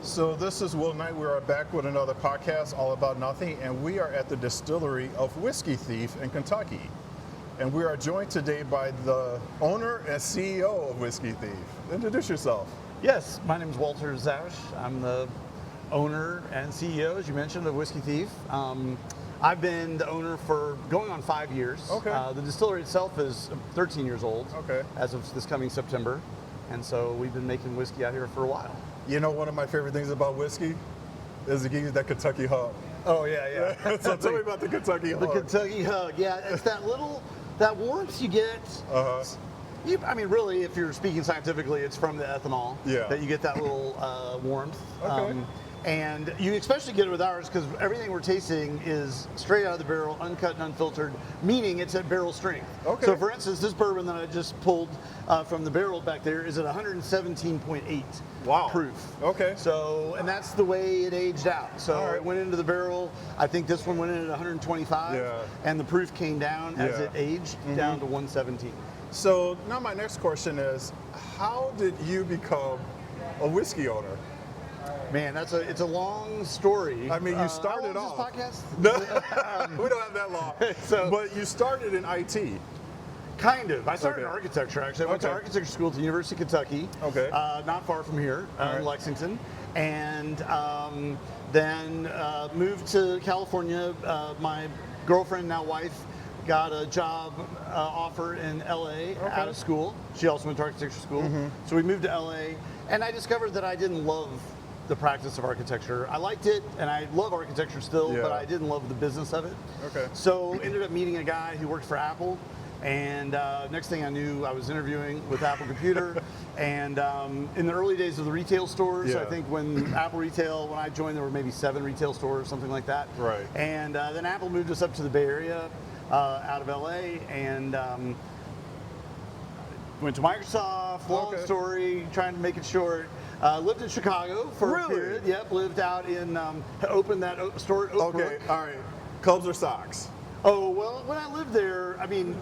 So this is Will Knight. We are back with another podcast, All About Nothing, and we are at the distillery of Whiskey Thief in Kentucky. And we are joined today by the owner and CEO of Whiskey Thief. Introduce yourself. Yes, my name is Walter Zausch. I'm the owner and CEO, as you mentioned, of Whiskey Thief. I've been the owner for going on 5 years. Okay. The distillery itself is 13 years old. Okay. As of this coming September. And so we've been making whiskey out here for a while. You know, one of my favorite things about whiskey is to give you that Kentucky hug. Oh, yeah. So tell me about the Kentucky hug. The Kentucky hug, yeah. It's that warmth you get. Really, if you're speaking scientifically, it's from the ethanol that you get that little warmth. Okay. And you especially get it with ours because everything we're tasting is straight out of the barrel, uncut and unfiltered, meaning it's at barrel strength. Okay. So for instance, this bourbon that I just pulled from the barrel back there is at 117.8 proof. Okay. So, and that's the way it aged out. So it went into the barrel. I think this one went in at 125. Yeah. And the proof came down as it aged down to 117. So now my next question is, how did you become a whiskey owner? Man, it's a long story. I mean, you started off. off. This podcast? No, we don't have that long. But you started in IT. Kind of. I started in architecture, actually. I went to architecture school at the University of Kentucky. Okay. Not far from here, in Lexington. And then moved to California. My girlfriend, now wife, got a job offer in LA out of school. She also went to architecture school. So we moved to LA, and I discovered that I didn't love the practice of architecture. I liked it, and I love architecture still, but I didn't love the business of it. Okay. So ended up meeting a guy who worked for Apple, and next thing I knew, I was interviewing with Apple Computer, and in the early days of the retail stores, I think when Apple Retail, when I joined, there were maybe 7 retail stores, something like that. Right. And then Apple moved us up to the Bay Area, out of LA, and went to Microsoft, long story, trying to make it short. Lived in Chicago for a period. Yep, lived out in, opened that store at Oak Brook. All right. Cubs or Sox? Oh, well, when I lived there, I mean,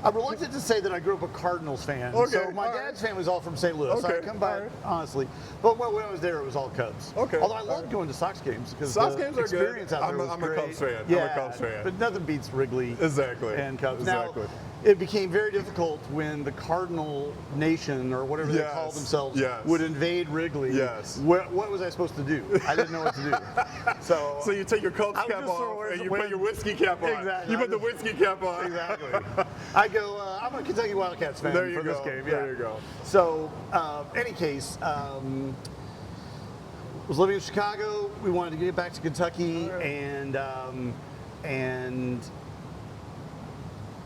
I'm reluctant to say that I grew up a Cardinals fan. Okay, So my dad's family was all from St. Louis. So I come by, honestly. But when I was there, it was all Cubs. Okay. Although I loved going to Sox games because Sox the games are experience good. out there was I'm a great. Cubs fan. Yeah, I'm a Cubs fan. But nothing beats Wrigley and Cubs. Exactly. Now, it became very difficult when the Cardinal Nation, or whatever they call themselves, would invade Wrigley. Yes. What was I supposed to do? I didn't know what to do. So you take your Cubs cap off and you put your whiskey cap on. Exactly. You put the whiskey cap on. Exactly. I go, I'm a Kentucky Wildcats fan for this game. Yeah. There you go. So, any case, was living in Chicago. We wanted to get back to Kentucky, and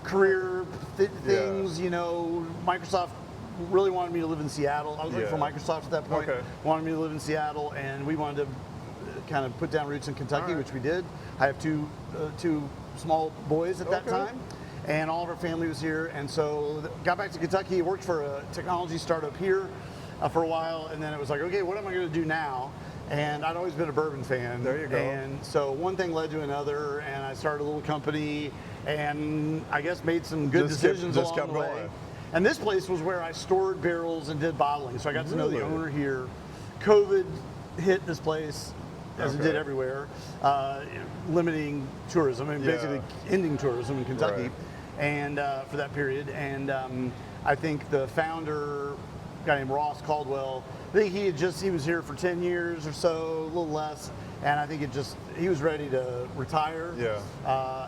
career things. You know, Microsoft really wanted me to live in Seattle. I was working for Microsoft at that point. Wanted me to live in Seattle, and we wanted to kind of put down roots in Kentucky, which we did. I have two small boys at that time, and all of our family was here. And so got back to Kentucky, worked for a technology startup here for a while, and then it was like, okay, what am I going to do now? And I'd always been a bourbon fan. There you go. And so one thing led to another, and I started a little company, and I guess made some good decisions along the way. And this place was where I stored barrels and did bottling. So I got to know the owner here. COVID hit this place, as it did everywhere, limiting tourism, and basically ending tourism in Kentucky, and for that period. And I think the founder, a guy named Ross Caldwell, I think he was here for 10 years or so, a little less, and I think he was ready to retire.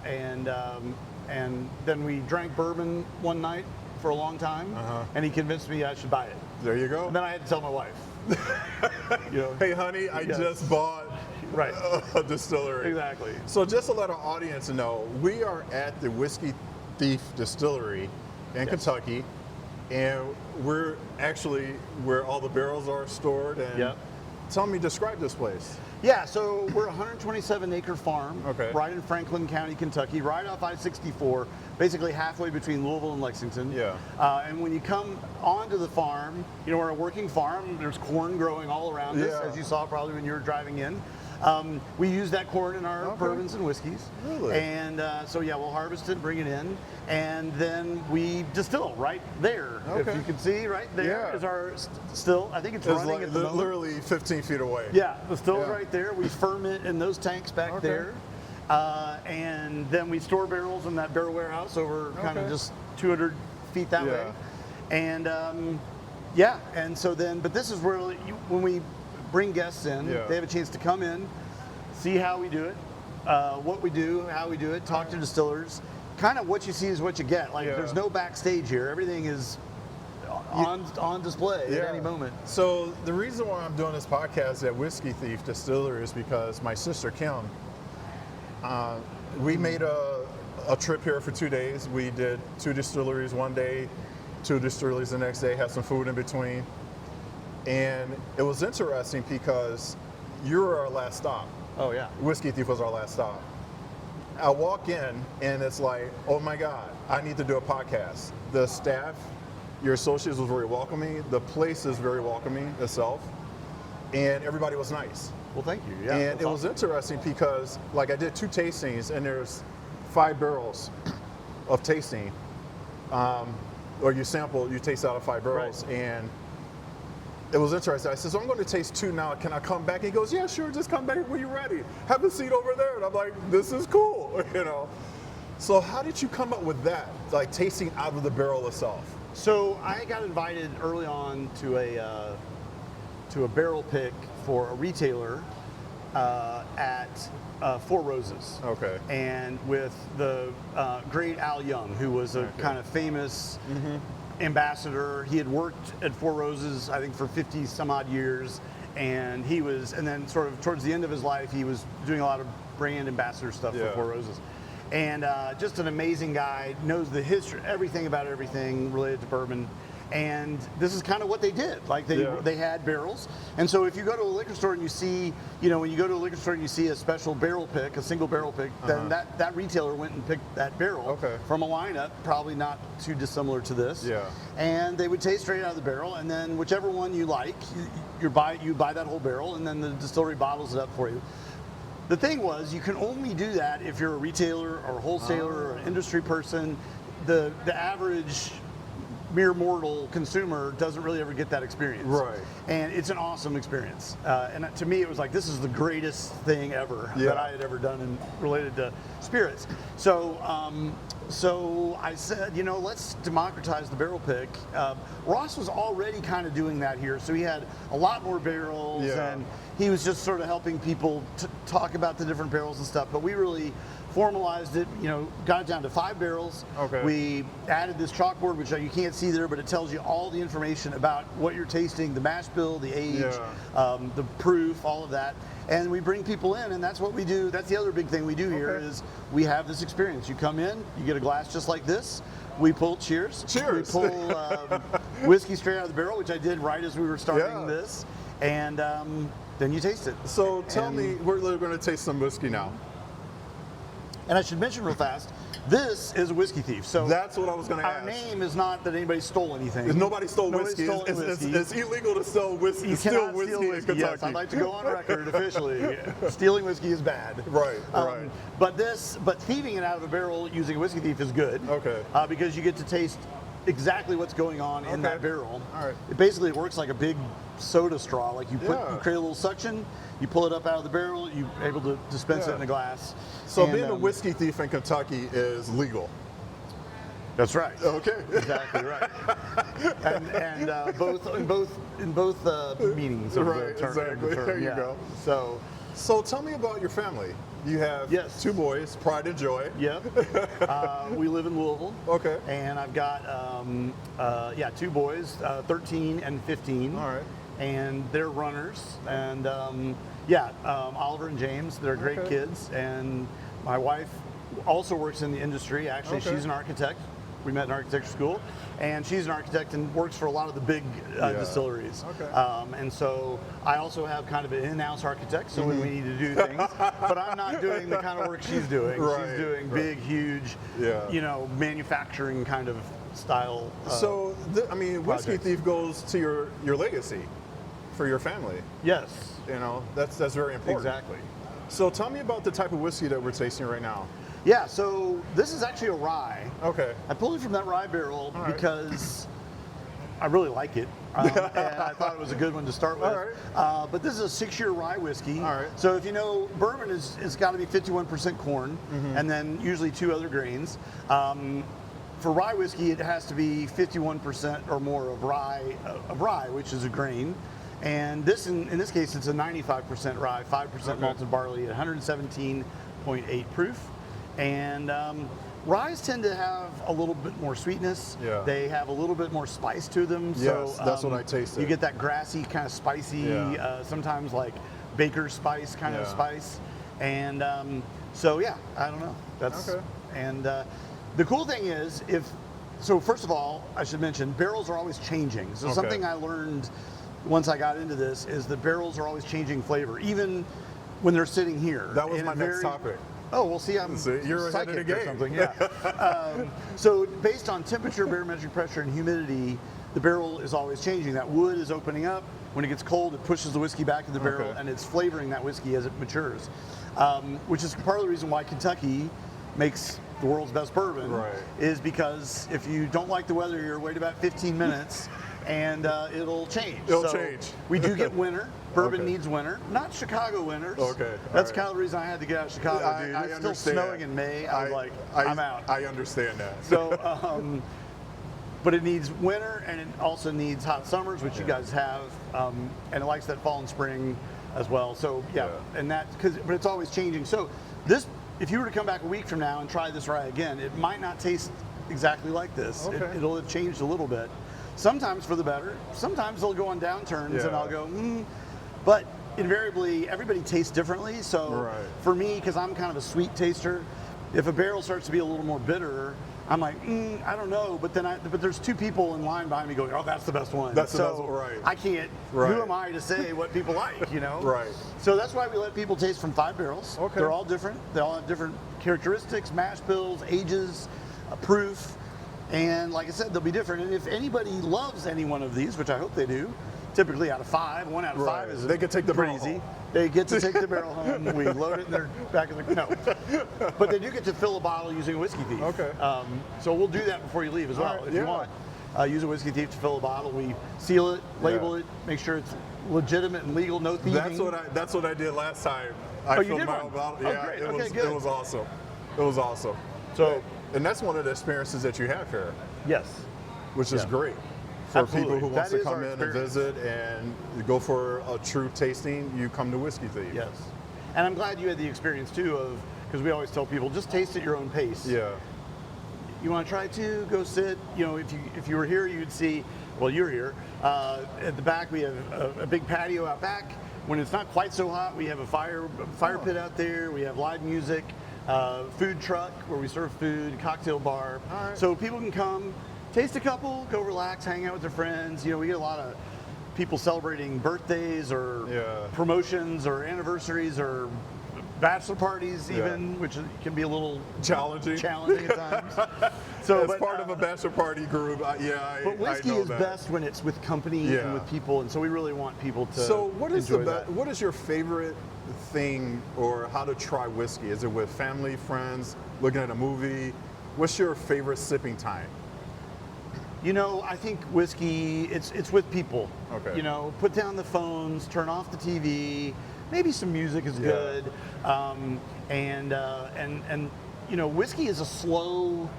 And then we drank bourbon one night for a long time, and he convinced me I should buy it. There you go. And then I had to tell my wife. Hey, honey, I just bought a distillery. Exactly. So just to let our audience know, we are at the Whiskey Thief Distillery in Kentucky, and we're actually where all the barrels are stored. And describe this place. Yeah, so we're a 127-acre farm right in Franklin County, Kentucky, right off I-64, basically halfway between Louisville and Lexington. And when you come onto the farm, we're a working farm. There's corn growing all around us, as you saw probably when you were driving in. We use that corn in our Okay. bourbons and whiskeys. Really? And so yeah, we'll harvest it, bring it in, and then we distill right there. Okay. If you can see, right there Yeah. is our still. I think it's It's running like at the moment. literally 15 feet away. Yeah, the still's Yeah. right there. We ferment in those tanks back Okay. there. And then we store barrels in that barrel warehouse over kind of Okay. just 200 feet that Yeah. way. And yeah, and so then, but this is where when we bring guests in, Yeah. they have a chance to come in, see how we do it, what we do, how we do it, talk to distillers. Kind of what you see is what you get. Like Yeah. there's no backstage here. Everything is on display at any moment. So the reason why I'm doing this podcast at Whiskey Thief Distillery is because my sister Kim, we made a trip here for 2 days. We did 2 distilleries one day, 2 distilleries the next day, had some food in between. And it was interesting because you were our last stop. Oh yeah. Whiskey Thief was our last stop. I walk in and it's like, oh my God, I need to do a podcast. The staff, your associates was very welcoming. The place is very welcoming itself. And everybody was nice. Well, thank you. Yeah. And it was interesting because like I did 2 tastings and there's 5 barrels of tasting. Or you taste out of 5 barrels. Right. And it was interesting. I said, so I'm going to taste 2 now. Can I come back? He goes, yeah, sure. Just come back when you're ready. Have a seat over there. And I'm like, this is cool, you know. So how did you come up with that, like tasting out of the barrel itself? So I got invited early on to a barrel pick for a retailer at Four Roses. Okay. And with the great Al Young, who was a kind of famous ambassador. He had worked at Four Roses, I think, for 50 some odd years. And then sort of towards the end of his life, he was doing a lot of brand ambassador stuff for Four Roses. And just an amazing guy, knows the history, everything about everything related to bourbon. And this is kind of what they did. Like they had barrels. And so if you go to a liquor store and you see, when you go to a liquor store and you see a special barrel pick, a single barrel pick, then that retailer went and picked that barrel from a lineup, probably not too dissimilar to this. Yeah. And they would taste straight out of the barrel, and then whichever one you like, you buy that whole barrel, and then the distillery bottles it up for you. The thing was, you can only do that if you're a retailer or a wholesaler or an industry person. The average mere mortal consumer doesn't really ever get that experience. Right. And it's an awesome experience. And to me, it was like, this is the greatest thing ever that I had ever done related to spirits. So I said, let's democratize the barrel pick. Ross was already kind of doing that here. So he had a lot more barrels and he was just sort of helping people talk about the different barrels and stuff. But we really formalized it, got it down to 5 barrels. Okay. We added this chalkboard, which you can't see there, but it tells you all the information about what you're tasting, the mash bill, the age, the proof, all of that. And we bring people in, and that's what we do. That's the other big thing we do here is we have this experience. You come in, you get a glass just like this. We pull, cheers. Cheers. We pull whiskey straight out of the barrel, which I did right as we were starting this. And then you taste it. So tell me, we're going to taste some whiskey now. And I should mention real fast, this is a Whiskey Thief. So that's what I was going to ask. Our name is not that anybody stole anything. Nobody stole whiskey. It's illegal to steal whiskey. You cannot steal whiskey in Kentucky. Yes, I'd like to go on record officially. Stealing whiskey is bad. Right, right. But thieving it out of a barrel using a Whiskey Thief is good. Okay. Because you get to taste exactly what's going on in that barrel. All right. It basically works like a big soda straw. Like you create a little suction, you pull it up out of the barrel, you're able to dispense it in a glass. So being a whiskey thief in Kentucky is legal. That's right. Okay. Exactly right. and in both meanings of the term. Exactly. There you go. So tell me about your family. You have 2 boys, Pride and Joy. Yep. We live in Louisville. Okay. And I've got 2 boys, 13 and 15. All right. And they're runners. And Oliver and James, they're great kids. And my wife also works in the industry. Actually, she's an architect. We met in architecture school. And she's an architect and works for a lot of the big distilleries. Okay. And so I also have kind of an in-house architect, so when we need to do things, but I'm not doing the kind of work she's doing. Right, she's doing big, huge, manufacturing kind of style. So, Whiskey Thief goes to your legacy. for your family. Yes. You know, that's very important. Exactly. So tell me about the type of whiskey that we're tasting right now. Yeah, so this is actually a rye. Okay. I pulled it from that rye barrel All right. because I really like it. And I thought it was a good one to start with. All right. But this is a 6-year rye whiskey. All right. So if you know, bourbon is got to be 51% corn, and then usually 2 other grains. For rye whiskey, it has to be 51% or more of rye, which is a grain. And this, in this case, it's a 95% rye, 5% malted barley at 117.8 proof. And ryes tend to have a little bit more sweetness. Yeah. They have a little bit more spice to them. Yes, So that's what I tasted. You get that grassy, kind of spicy, sometimes like baker's spice kind of spice. And so, yeah, I don't know. That's okay. And the cool thing is, so first of all, I should mention, barrels are always changing. So something I learned once I got into this is that barrels are always changing flavor, even when they're sitting here. That was my next topic. Oh, well, see, you're ahead of the game. Or something. Yeah. So based on temperature, barometric pressure, and humidity, the barrel is always changing. That wood is opening up. When it gets cold, it pushes the whiskey back to the barrel, and it's flavoring that whiskey as it matures, which is part of the reason why Kentucky makes the world's best bourbon, is because if you don't like the weather, you're wait about 15 minutes, and it'll change. It'll change. We do get winter. Bourbon needs winter, not Chicago winters. Okay. That's kind of the reason I had to get out of Chicago, dude. It's still snowing in May. I was like, I'm out. I understand that. So, but it needs winter, and it also needs hot summers, which you guys have, and it likes that fall and spring as well. So and that but it's always changing. So this, if you were to come back a week from now and try this rye again, it might not taste exactly like this. Okay. It'll have changed a little bit. Sometimes for the better. Sometimes they'll go on downturns, and I'll go, But invariably, everybody tastes differently. So for me, because I'm kind of a sweet taster, if a barrel starts to be a little more bitter, I'm like, I don't know. But then, but there's 2 people in line behind me going, oh, that's the best one. That's the best one, right. I can't. Who am I to say what people like? You know. Right. So that's why we let people taste from 5 barrels. Okay. They're all different. They all have different characteristics, mash bills, ages, proof. And like I said, they'll be different. And if anybody loves any one of these, which I hope they do, typically out of 5, 1 out of 5 is they can take the barrel easy. home. They get to take the barrel home. We load it in their back of the but they do get to fill a bottle using a Whiskey Thief. Okay. So we'll do that before you leave as well, if you want. Use a Whiskey Thief to fill a bottle. We seal it, label it, make sure it's legitimate and legal, no thieving. That's what I did last time. I filled my own bottle. Yeah, great. It was awesome. It was awesome. So, and that's one of the experiences that you have here. Yes. Which is great for people who want to is come in and visit and go for a true tasting. You come to Whiskey Thief. Yes. And I'm glad you had the experience too because we always tell people just taste at your own pace. Yeah. You want to try to go sit. You know, if you were here, you'd see. Well, you're here. At the back, we have a big patio out back. When it's not quite so hot, we have a fire pit out there. We have live music, food truck where we serve food, cocktail bar. All right. So people can come, taste a couple, go relax, hang out with their friends. You know, we get a lot of people celebrating birthdays or promotions or anniversaries or bachelor parties even, which can be a little challenging at times. So, as part of a bachelor party group, but whiskey is best when it's with company and with people, and so we really want people to. So, what is your favorite thing, or how to try whiskey? Is it with family, friends, looking at a movie? What's your favorite sipping time? You know, I think whiskey, it's with people. Okay. You know, put down the phones, turn off the TV. Maybe some music is good, and you know, whiskey is a slow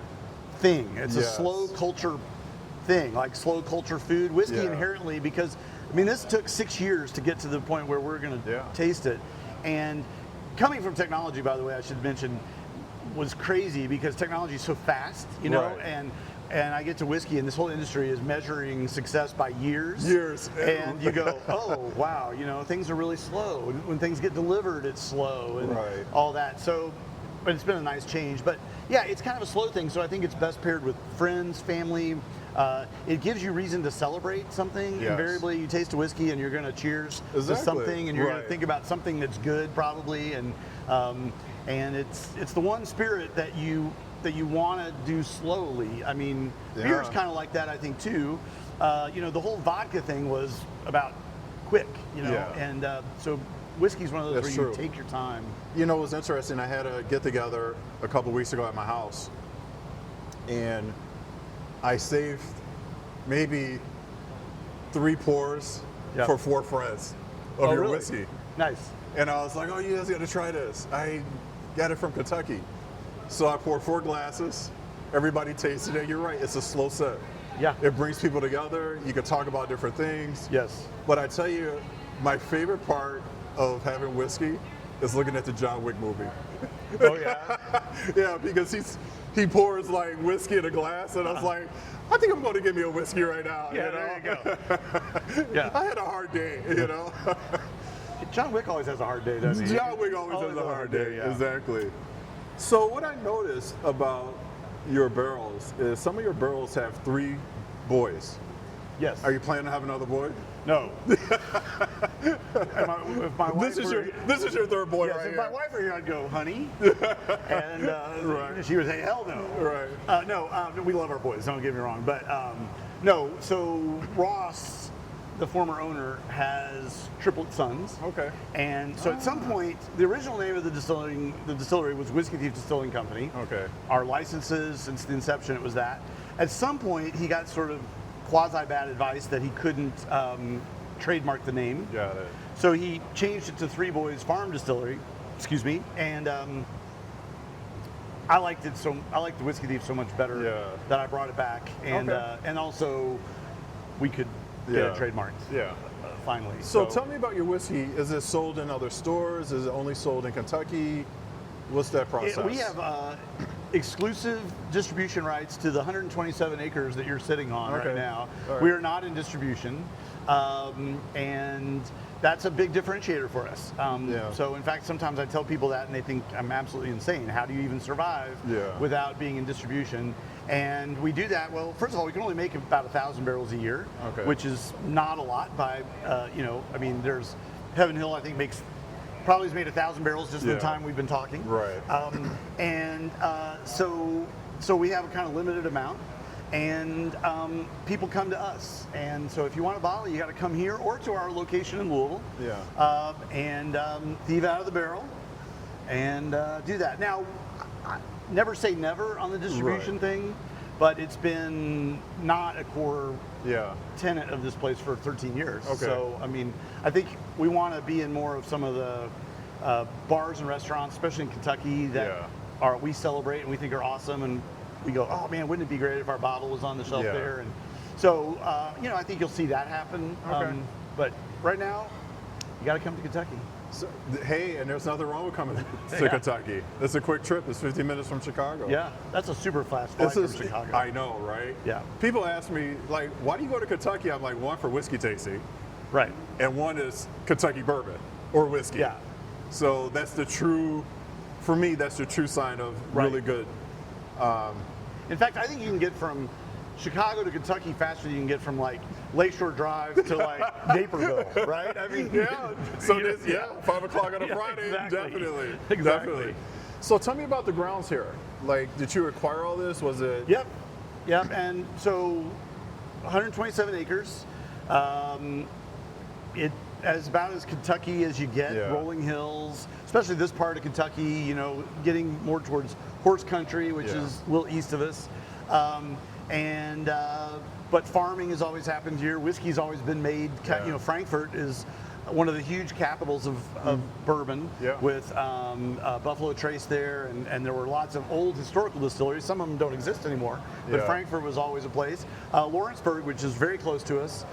thing. It's a slow culture thing, like slow culture food. Whiskey inherently, because I mean, this took 6 years to get to the point where we're going to taste it. And coming from technology, by the way, I should mention, was crazy because technology is so fast, you know, and I get to whiskey, and this whole industry is measuring success by years. And you go, oh, wow, you know, things are really slow. When things get delivered, it's slow and all that. So, but it's been a nice change. But yeah, it's kind of a slow thing. So I think it's best paired with friends, family. It gives you reason to celebrate something. Invariably, you taste a whiskey and you're going to cheers to something, and you're going to think about something that's good, probably. And it's the one spirit that you want to do slowly. I mean, beer's kind of like that, I think, too. You know, the whole vodka thing was about quick, you know. Yeah. And so whiskey's one of those That's where you true. take your time. You know, it was interesting. I had a get together a couple weeks ago at my house, and I saved maybe 3 pours Yep. for 4 friends of your really? whiskey. Nice. And I was like, oh, you guys got to try this. I got it from Kentucky. So I poured 4 glasses. Everybody tasted it. You're right. It's a slow set. Yeah. It brings people together. You can talk about different things. Yes. But I tell you, my favorite part of having whiskey is looking at the John Wick movie. Oh yeah. Yeah, because he pours like whiskey in a glass, and I was like, I think I'm going to get me a whiskey right now. Yeah, you know? there you go. Yeah. I had a hard day, you know. John Wick always has a hard day, doesn't he? John Wick always has a hard day. yeah. Exactly. So what I noticed about your barrels is some of your barrels have 3 boys. Yes. Are you planning to have another boy? No. If my wife This is were- your 3rd boy Yes, right if here. my wife were here, I'd go, honey. And Right. she would say, hell no. Right. No, we love our boys, don't get me wrong. But no, so Ross, the former owner, has triplet sons. Okay. And so at some point, the original name of the distillery was Whiskey Thief Distilling Company. Okay. Our licenses, since the inception, it was that. At some point, he got sort of quasi-bad advice that he couldn't trademark the name. Got it. So he changed it to Three Boys Farm Distillery, excuse me, and I liked it I liked the Whiskey Thief so much better that I brought it back, and and also we could get it trademarked. Yeah. Finally. So tell me about your whiskey. Is it sold in other stores? Is it only sold in Kentucky? What's that process? We have exclusive distribution rights to the 127 acres that you're sitting on right now. All right. We are not in distribution, and that's a big differentiator for us. So in fact, sometimes I tell people that and they think I'm absolutely insane. How do you even survive without being in distribution? And we do that, well, first of all, we can only make about 1,000 barrels a year, which is not a lot by, you know, I mean, there's Heaven Hill, I think, probably has made 1,000 barrels just in the time we've been talking. Right. So we have a kind of limited amount, and people come to us. And so if you want a bottle, you got to come here or to our location in Louisville. And thieve out of the barrel and do that. Now, I never say never on the distribution thing, but it's been not a core tenet of this place for 13 years. So, I mean, I think we want to be in more of some of the bars and restaurants, especially in Kentucky, that we celebrate and we think are awesome. And we go, oh man, wouldn't it be great if our bottle was on the shelf there? And so, you know, I think you'll see that happen. But right now, you got to come to Kentucky. So, hey, and there's nothing wrong with coming to Kentucky. It's a quick trip. It's 15 minutes from Chicago. Yeah, that's a super fast flight from Chicago. I know, right? Yeah. People ask me, like, why do you go to Kentucky? I'm like, 1 for whiskey tasting. Right. And 1 is Kentucky bourbon or whiskey. Yeah. So that's the true, for me, that's the true sign of really good. In fact, I think you can get from Chicago to Kentucky faster than you can get from like Lakeshore Drive to like Naperville, right? I mean, So this, 5 o'clock on a Friday, definitely. Definitely. So tell me about the grounds here. Like, did you acquire all this? Was it? Yep. And so 127 acres. It is about as Kentucky as you get, rolling hills, especially this part of Kentucky, you know, getting more towards horse country, which is a little east of us. But farming has always happened here. Whiskey's always been made. You know, Frankfurt is one of the huge capitals of bourbon, with Buffalo Trace there, and there were lots of old historical distilleries. Some of them don't exist anymore, but Frankfurt was always a place. Lawrenceburg, which is very close to us,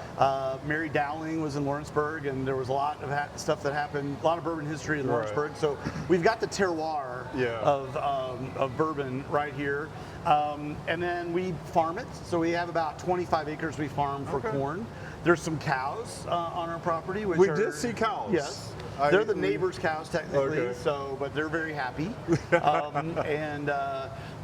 Mary Dowling was in Lawrenceburg, and there was a lot of stuff that happened, a lot of bourbon history in Lawrenceburg. So we've got the terroir of bourbon right here. And then we farm it. So we have about 25 acres we farm for corn. There's some cows on our property. Which we did see cows. Yes. They're the neighbors' cows technically, but they're very happy.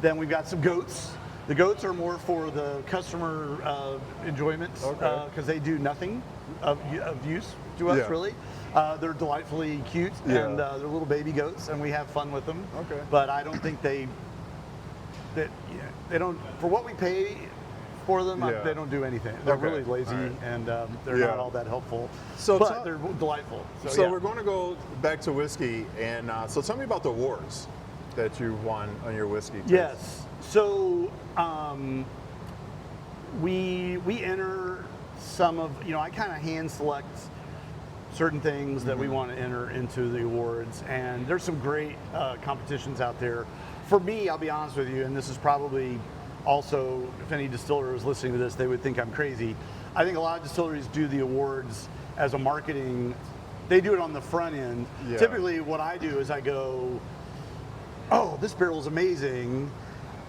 Then we've got some goats. The goats are more for the customer enjoyment because they do nothing of use to us really. They're delightfully cute and they're little baby goats, and we have fun with them. But I don't think they don't, for what we pay for them, Yeah. they don't do anything. They're Okay. really lazy, All right. and they're Yeah. not all that helpful. So but they're delightful. So yeah. we're going to go back to whiskey, and so tell me about the awards that you won on your whiskey. taste. Yes. So we enter some of, I kind of hand select certain things that we want to enter into the awards, and there's some great competitions out there. For me, I'll be honest with you, and this is probably also, if any distiller was listening to this, they would think I'm crazy. I think a lot of distilleries do the awards as a marketing, they do it on the front end. Yeah. Typically what I do is I go, oh, this barrel is amazing.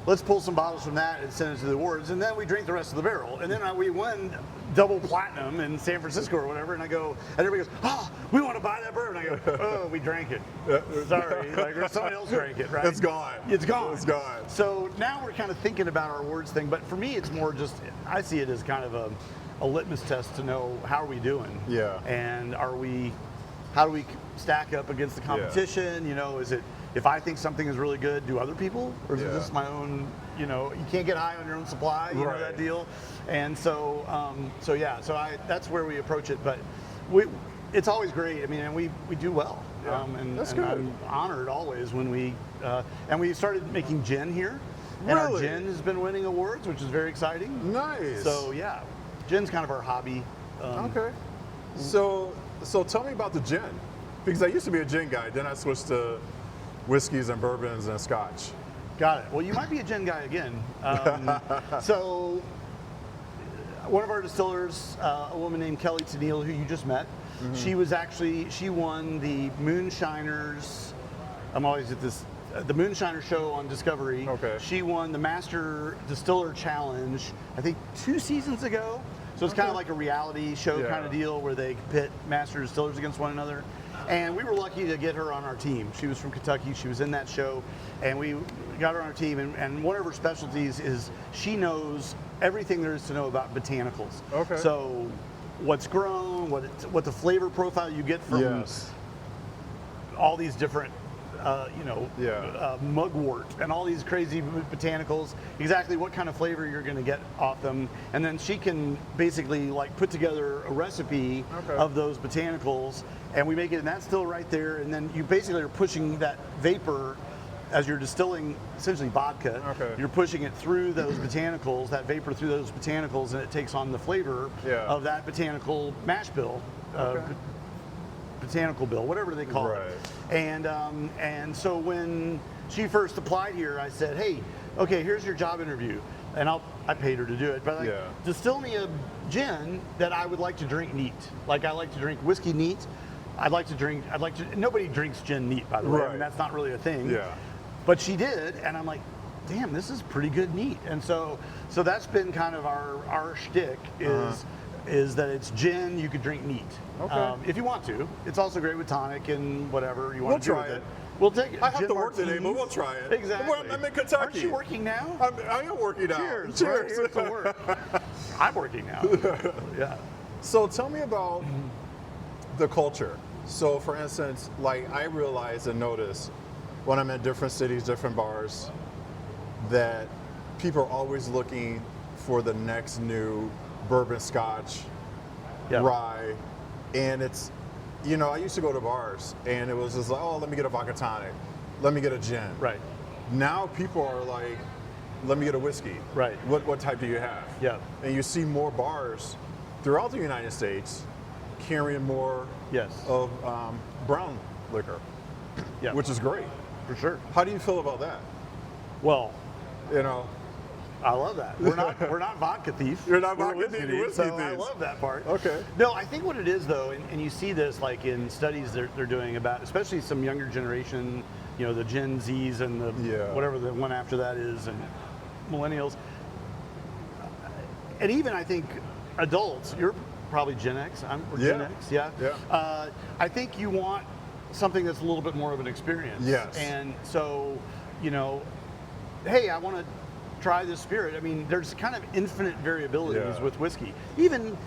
Let's pull some bottles from that and send it to the awards, and then we drink the rest of the barrel. And then we win double platinum in San Francisco or whatever, and I go, and everybody goes, oh, we want to buy that bourbon. I go, oh, we drank it. Sorry, or somebody else drank it, right? It's gone. It's gone. It's gone. So now we're kind of thinking about our awards thing, but for me, it's more just, I see it as kind of a litmus test to know how are we doing. Yeah. And how do we stack up against the competition? Is it, if I think something is really good, do other people? Or is it just my own, you can't get high on your own supply, you know that deal? And so, that's where we approach it. But it's always great. I mean, and we do well. Yeah. That's good. I'm honored always when and we started making gin here. And Really? our gin has been winning awards, which is very exciting. Nice. So yeah, gin's kind of our hobby. Okay. So tell me about the gin, because I used to be a gin guy. Then I switched to whiskeys and bourbons and scotch. Got it. Well, you might be a gin guy again. So one of our distillers, a woman named Kelly Tennille, who you just met, she won the Moonshiners. I'm always at this, the Moonshiner show on Discovery. Okay. She won the Master Distiller Challenge, I think 2 seasons ago. So it's kind of like a reality show kind of deal where they pit master distillers against one another. And we were lucky to get her on our team. She was from Kentucky. She was in that show. And we got her on our team. And one of her specialties is she knows everything there is to know about botanicals. Okay. So what's grown, what the flavor profile you get from all these different mugwort and all these crazy botanicals, exactly what kind of flavor you're going to get off them. And then she can basically put together a recipe of those botanicals, and we make it in that still right there. And then you basically are pushing that vapor as you're distilling essentially vodka. You're pushing it through those botanicals, that vapor through those botanicals, and it takes on the flavor of that botanical mash bill. Botanical bill, whatever they call it. And so when she first applied here, I said, hey, okay, here's your job interview. And I paid her to do it, but distill me a gin that I would like to drink neat. Like I like to drink whiskey neat. Nobody drinks gin neat, by the way. I mean, that's not really a thing. But she did, and I'm like, damn, this is pretty good neat. And so that's been kind of our shtick is that it's gin you could drink neat. If you want to. It's also great with tonic and whatever you want to do with it. We'll take it. I have to work today, but we'll try it. Exactly. Well, I'm in Kentucky. Aren't you working now? I am working now. Cheers. Cheers. Right here to work. I'm working now. Yeah. So tell me about the culture. So for instance, I realize and notice when I'm in different cities, different bars, that people are always looking for the next new bourbon, scotch, rye, and it's, I used to go to bars and it was just like, oh, let me get a vodka tonic, let me get a gin. Right. Now people are like, let me get a whiskey. Right. What type do you have? Yeah. And you see more bars throughout the United States carrying more of brown liquor, which is great. For sure. How do you feel about that? Well, I love that. We're not vodka thieves. You're not vodka thieves. Whiskey So thieves. I love that part. Okay. No, I think what it is though, and you see this in studies they're doing about, especially some younger generation, the Gen Zs and the whatever the one after that is, and millennials, and even I think adults. You're probably Gen X. We're Gen X. Yeah. I think you want something that's a little bit more of an experience. Yes. And so, hey, I want to try this spirit. I mean, there's kind of infinite variabilities with whiskey. Even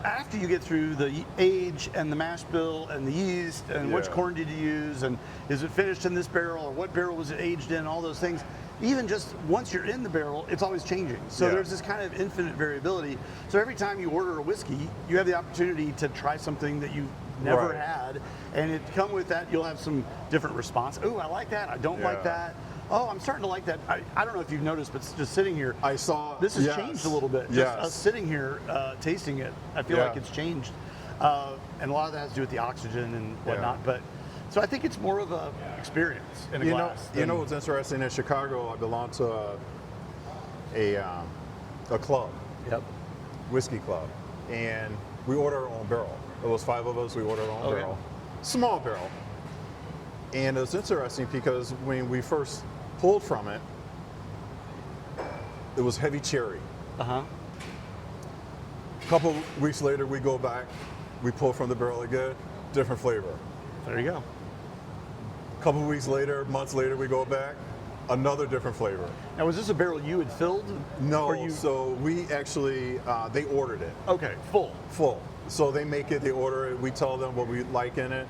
after you get through the age and the mash bill and the yeast and which corn did you use and is it finished in this barrel or what barrel was it aged in, all those things, even just once you're in the barrel, it's always changing. So Yeah. there's this kind of infinite variability. So every time you order a whiskey, you have the opportunity to try something that you've never Right. had, and it come with that, you'll have some different response. Oh, I like that. I don't like Yeah. that. Oh, I'm starting to like that. I don't know if you've noticed, but just sitting here, I saw this has yes. changed a little bit. Just Yes. us sitting here, tasting it, I feel Yeah. like it's changed. And a lot of that has to do with the oxygen and whatnot. Yeah. But so I think it's more of a experience in a glass. You know what's interesting? In Chicago, I belong to a club, Yep. whiskey club, and we ordered our own barrel. It was 5 of us. We ordered our own Okay. barrel, small barrel. And it was interesting because when we first pulled from it, it was heavy cherry. Uh-huh. A couple weeks later, we go back, we pull from the barrel again, different flavor. There you go. A couple weeks later, months later, we go back, another different flavor. Now, was this a barrel you had filled? No, Or you... so we actually, they ordered it Okay, full. full. So they make it, they order it, we tell them what we like in it.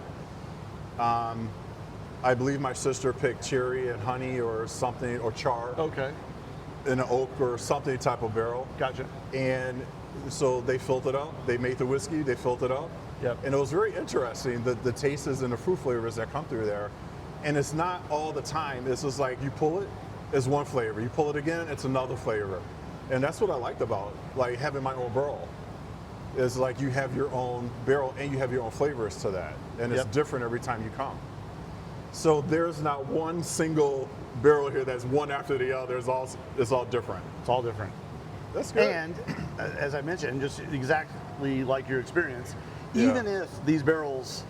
I believe my sister picked cherry and honey or something, or char Okay, in an oak or something type of barrel. gotcha. And so they filled it up, they made the whiskey, they filled it up. Yep. And it was very interesting, the tastes and the fruit flavors that come through there. And it's not all the time, it's just like you pull it, it's one flavor. You pull it again, it's another flavor. And that's what I liked about like having my own barrel. It's like you have your own barrel and you have your own flavors to that. And it's Yep. different every time you come. So there's not one single barrel here that's one after the other. It's all different. It's all different. That's good. And as I mentioned, just exactly like your experience, Yeah. even if these barrels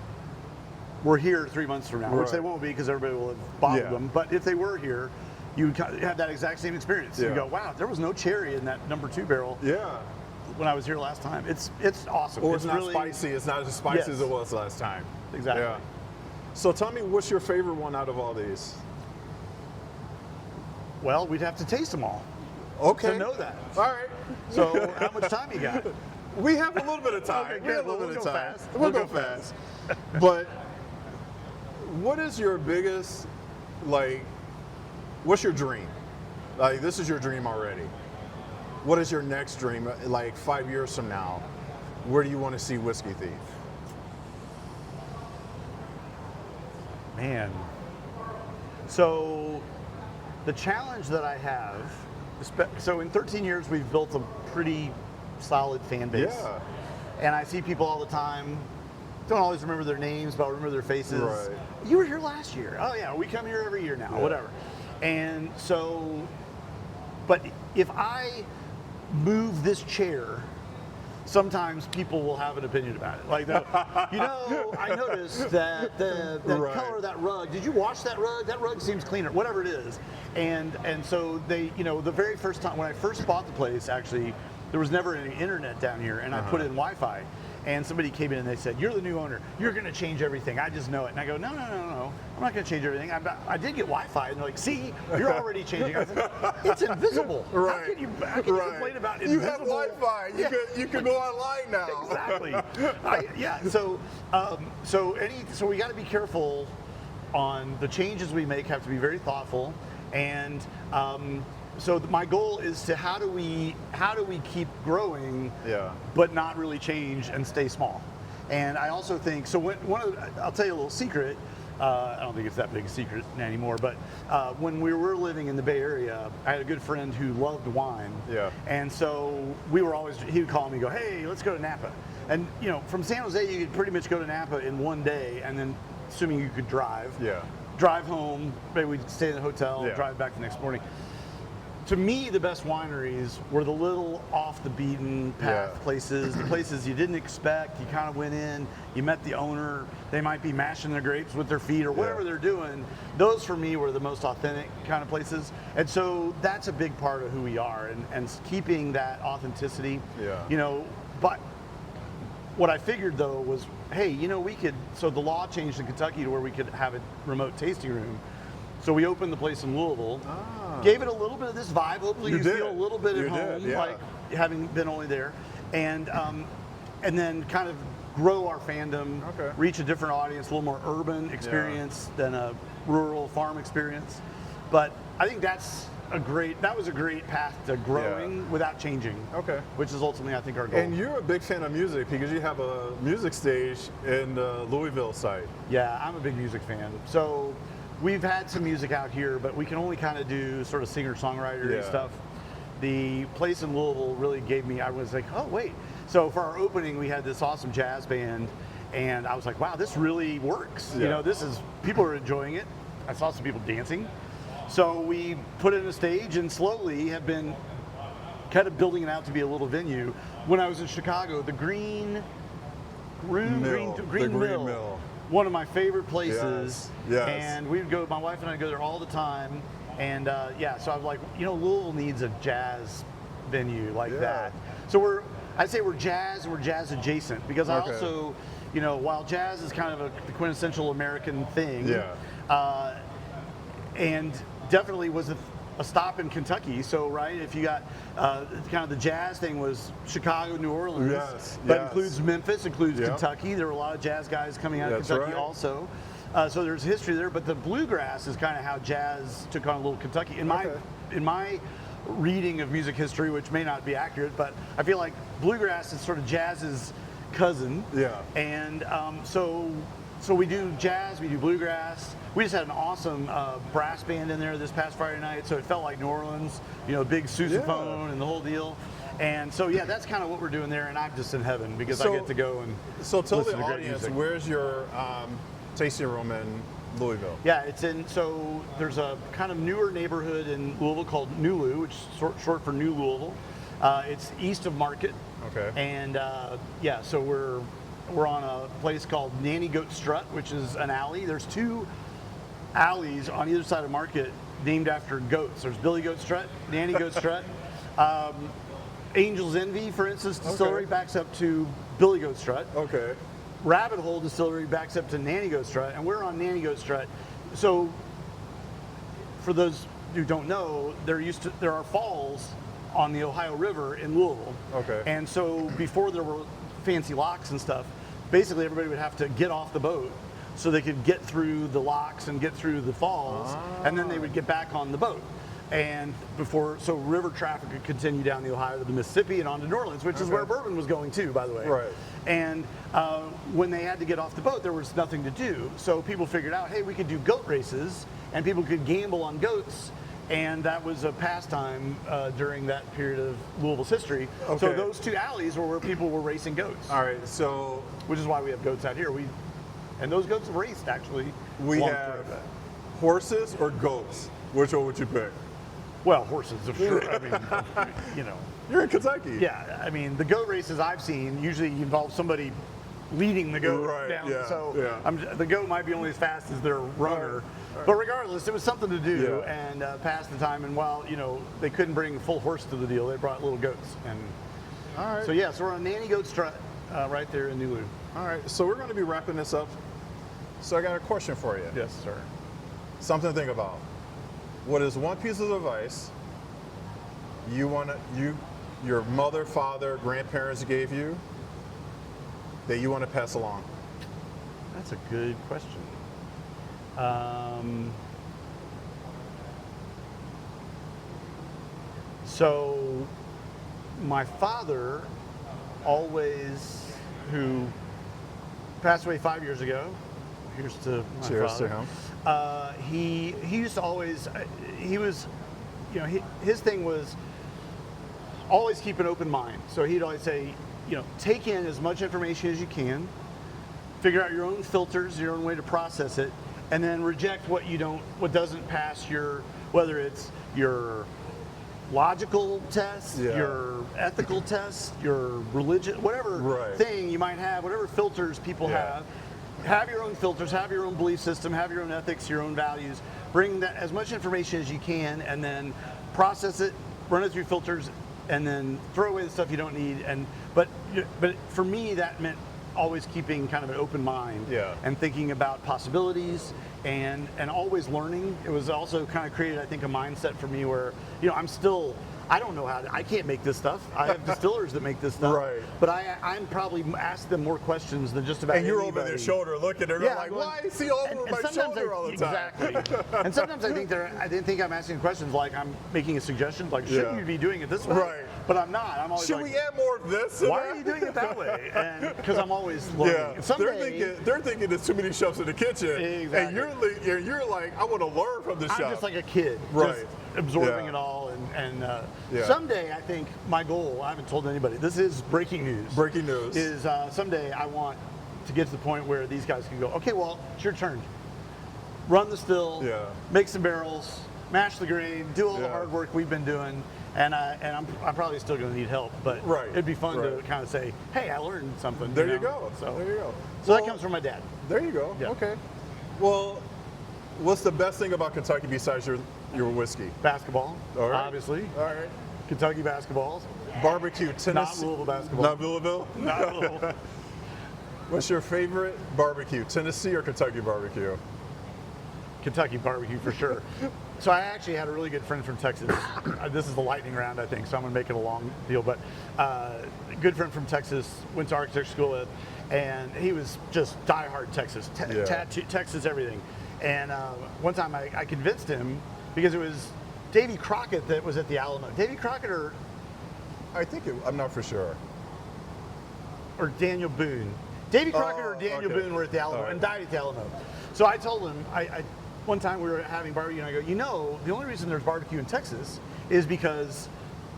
were here 3 months from now, which they Right. won't be because everybody will have bottled Yeah. them, but if they were here, you would have that exact same experience. You Yeah. go, wow, there was no cherry in that number 2 barrel Yeah. when I was here last time. It's awesome. Or it's not really, spicy. It's not as spicy Yes. as it was last time. Exactly. Yeah. So tell me, what's your favorite one out of all these? Well, we'd have to taste them all Okay. to know that. All right. So how much time you got? We have a little bit of time. Okay, We have good. a little We'll bit of go time. fast. We'll We'll go go fast. But what is your biggest, like, what's your dream? Like, this is your dream already. What is your next dream? Like 5 years from now, where do you want to see Whiskey Thief? Man. So the challenge that I have, so in 13 years, we've built a pretty solid fan base. Yeah. And I see people all the time, don't always remember their names, but I'll remember their faces. Right. You were here last year. Oh yeah, we come here every year now, Yeah. whatever. And so, but if I move this chair, sometimes people will have an opinion about it. Like, I noticed that the Right. color of that rug, did you wash that rug? That rug seems cleaner, whatever it is. And so they, the very first time, when I first bought the place, actually, there was never any internet down here, and I put in Wi-Fi. And somebody came in and they said, "You're the new owner. You're going to change everything. I just know it." And I go, "No. I'm not going to change everything. I did get Wi-Fi." And they're like, "See, you're already changing." I said, "It's invisible. Right. How can you complain about invisible?" You have Wi-Fi. You can go online now. Exactly. So we got to be careful on the changes we make. Have to be very thoughtful, and so my goal is to how do we keep growing, Yeah. but not really change and stay small. And I also think so. I'll tell you a little secret. I don't think it's that big a secret anymore, but when we were living in the Bay Area, I had a good friend who loved wine. Yeah. And so he would call me and go, "Hey, let's go to Napa." And from San Jose, you could pretty much go to Napa in one day, and then assuming you could drive. Yeah. Drive home, maybe we'd stay in the hotel, Yeah. drive back the next morning. To me, the best wineries were the little off the beaten path Yeah. places, the places you didn't expect. You kind of went in, you met the owner, they might be mashing their grapes with their feet or whatever Yeah. they're doing. Those for me were the most authentic kind of places. And so that's a big part of who we are, and keeping that authenticity. Yeah. But what I figured though was, hey, so the law changed in Kentucky to where we could have a remote tasting room. So we opened the place in Louisville, gave it a little bit of this vibe. Hopefully you feel a little bit at home, yeah. like having been only there, and then kind of grow our fandom, reach a different audience, a little more urban experience than a rural farm experience. But I think that was a great path to growing without changing. Okay. Which is ultimately, I think, our goal. And you're a big fan of music because you have a music stage in the Louisville site. Yeah, I'm a big music fan. So we've had some music out here, but we can only kind of do sort of singer-songwriter stuff. The place in Louisville really gave me, I was like, oh, wait. So for our opening, we had this awesome jazz band, and I was like, wow, this really works. Yeah. You know, people are enjoying it. I saw some people dancing. So we put it in a stage and slowly have been kind of building it out to be a little venue. When I was in Chicago, the Green Mill, one of my favorite places. Yes. And we would go, my wife and I go there all the time. And so I was like, Louisville needs a jazz venue like that. So I'd say we're jazz and we're jazz adjacent because I also, while jazz is kind of the quintessential American thing, and definitely was a stop in Kentucky. So, right, if you got kind of the jazz thing was Chicago, New Orleans, but includes Memphis, includes Kentucky. There were a lot of jazz guys coming out of Kentucky also. So there's history there, but the bluegrass is kind of how jazz took on a little Kentucky. In my reading of music history, which may not be accurate, but I feel like bluegrass is sort of jazz's cousin. Yeah. And so we do jazz, we do bluegrass. We just had an awesome brass band in there this past Friday night, so it felt like New Orleans, big sousaphone and the whole deal. And so, that's kind of what we're doing there, and I'm just in heaven because I get to go and So tell listen the to great audience, music. where's your tasting room in Louisville? Yeah, so there's a kind of newer neighborhood in Louisville called Nulu, which is short for New Louisville. It's east of Market. Okay. And so we're on a place called Nanny Goat Strut, which is an alley. There's 2 alleys on either side of Market named after goats. There's Billy Goat Strut, Nanny Goat Strut. Angel's Envy, for instance, distillery backs up to Billy Goat Strut. Okay. Rabbit Hole Distillery backs up to Nanny Goat Strut, and we're on Nanny Goat Strut. So, for those who don't know, there are falls on the Ohio River in Louisville. Okay. And so before there were fancy locks and stuff, basically everybody would have to get off the boat so they could get through the locks and get through the falls, and then they would get back on the boat. And so river traffic could continue down the Ohio to the Mississippi and on to New Orleans, which is where bourbon was going too, by the way. Right. And when they had to get off the boat, there was nothing to do. So people figured out, hey, we could do goat races, and people could gamble on goats. And that was a pastime during that period of Louisville's history. Okay. So those 2 alleys were where people were racing goats. All right, so which is why we have goats out here. And those goats raced actually. We have horses or goats. Which one would you pick? Well, horses, for sure. I mean, You're in Kentucky. Yeah, I mean, the goat races I've seen usually involve somebody leading the goat down. Yeah, so the goat might be only as fast as their runner. Right. But regardless, it was something to do and pass the time. And while, they couldn't bring full horse to the deal, they brought little goats. And all right. So, so we're on Nanny Goat Strut right there in Nulu. All right, so we're going to be wrapping this up. So I got a question for you. Yes, sir. Something to think about. What is one piece of advice your mother, father, grandparents gave you that you want to pass along? That's a good question. So my father who passed away 5 years ago. Here's to my Cheers father. To him. He used to always, his thing was always keep an open mind. So he'd always say, take in as much information as you can, figure out your own filters, your own way to process it, and then reject what doesn't pass whether it's your logical test, your ethical test, your religion, whatever thing you might have, whatever filters people have. Have your own filters, have your own belief system, have your own ethics, your own values. Bring that as much information as you can, and then process it, run it through filters, and then throw away the stuff you don't need. But for me, that meant always keeping kind of an open mind and thinking about possibilities and always learning. It was also kind of created, I think, a mindset for me where I'm still I don't know I can't make this stuff. I have distillers that make this stuff. Right. But I'm probably ask them more questions than just about And you're anybody. over their shoulder looking, they're like, why is he over my shoulder all the time? Exactly. And sometimes I didn't think I'm asking questions like I'm making a suggestion, like, shouldn't you be doing it this way? Right. But I'm not. I'm always Should like, we add more of this? why are you doing it that way? And because I'm always learning. Yeah, Someday, they're thinking there's too many chefs in the kitchen, Exactly. and you're like, I want to learn from the chef. I'm just like a kid, Right. just absorbing Yeah. it all. And Yeah. someday, I think my goal, I haven't told anybody, this is breaking news. Breaking news. Is someday I want to get to the point where these guys can go, okay, well, it's your turn. Run the still, make some barrels, mash the grain, do all the hard work we've been doing. And I'm probably still going to need help, but it'd be fun to kind of say, hey, I learned something. There you go. So there you go. So that comes from my dad. There you go. Yeah. Okay. Well, what's the best thing about Kentucky besides your whiskey? Basketball, All right. obviously. All right. Kentucky basketballs. Barbecue, Tennessee. Not Louisville basketball. Not Louisville? Not Louisville. What's your favorite barbecue, Tennessee or Kentucky barbecue? Kentucky barbecue for sure. So I actually had a really good friend from Texas. This is the lightning round, I think, so I'm going to make it a long deal. But a good friend from Texas, went to architecture school with, and he was just diehard Texas, Texas everything. And one time I convinced him, because it was Davy Crockett that was at the Alamo. Davy Crockett I'm not for sure. or Daniel Boone. Davy Crockett or Daniel Boone were at the Alamo and died at the Alamo. So I told him, one time we were having barbecue, and I go, the only reason there's barbecue in Texas is because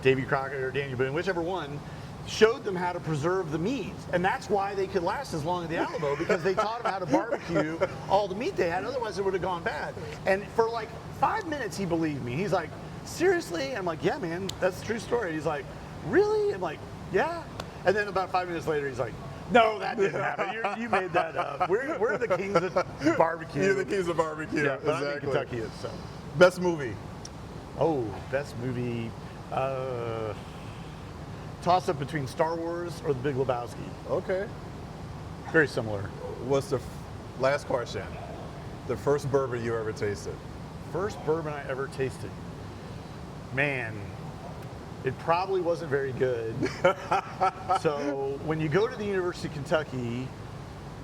Davy Crockett or Daniel Boone, whichever one, showed them how to preserve the meat. And that's why they could last as long at the Alamo, because they taught them how to barbecue all the meat they had, otherwise it would have gone bad. And for like 5 minutes, he believed me. He's like, seriously? I'm like, yeah, man, that's a true story. He's like, really? I'm like, yeah. And then about 5 minutes later, he's like, no, that didn't happen. You made that up. We're the kings of barbecue. You're the kings of barbecue. Yeah, but exactly. I think Kentucky is. So. Best movie? Oh, best movie. Toss up between Star Wars or The Big Lebowski. Okay. Very similar. What's the last question? The first bourbon you ever tasted? First bourbon I ever tasted. Man, it probably wasn't very good. So when you go to the University of Kentucky,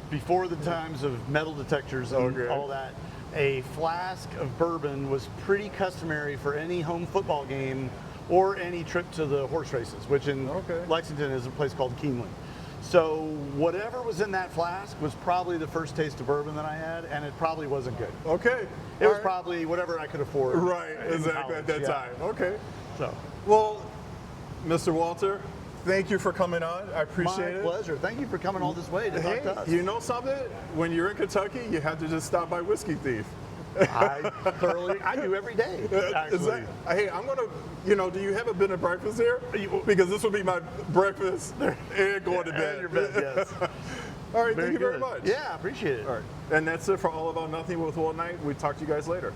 before the times of metal detectors and all that, a flask of bourbon was pretty customary for any home football game or any trip to the horse races, which in Lexington is a place called Keeneland. So whatever was in that flask was probably the first taste of bourbon that I had, and it probably wasn't good. Okay. It was probably whatever I could afford. Right, exactly, at that time. Okay. So, well, Mr. Walter, thank you for coming on. I appreciate it. My pleasure. Thank you for coming all this way to talk to us. You know something? When you're in Kentucky, you have to just stop by Whiskey Thief. I do every day, actually. Hey, I'm going to, do you have a bed and breakfast here? Because this will be my breakfast and going to bed. And your bed, yes. All right, thank you very much. Yeah, appreciate it. All right. And that's it for All About Nothing with Will Knight. We'll talk to you guys later.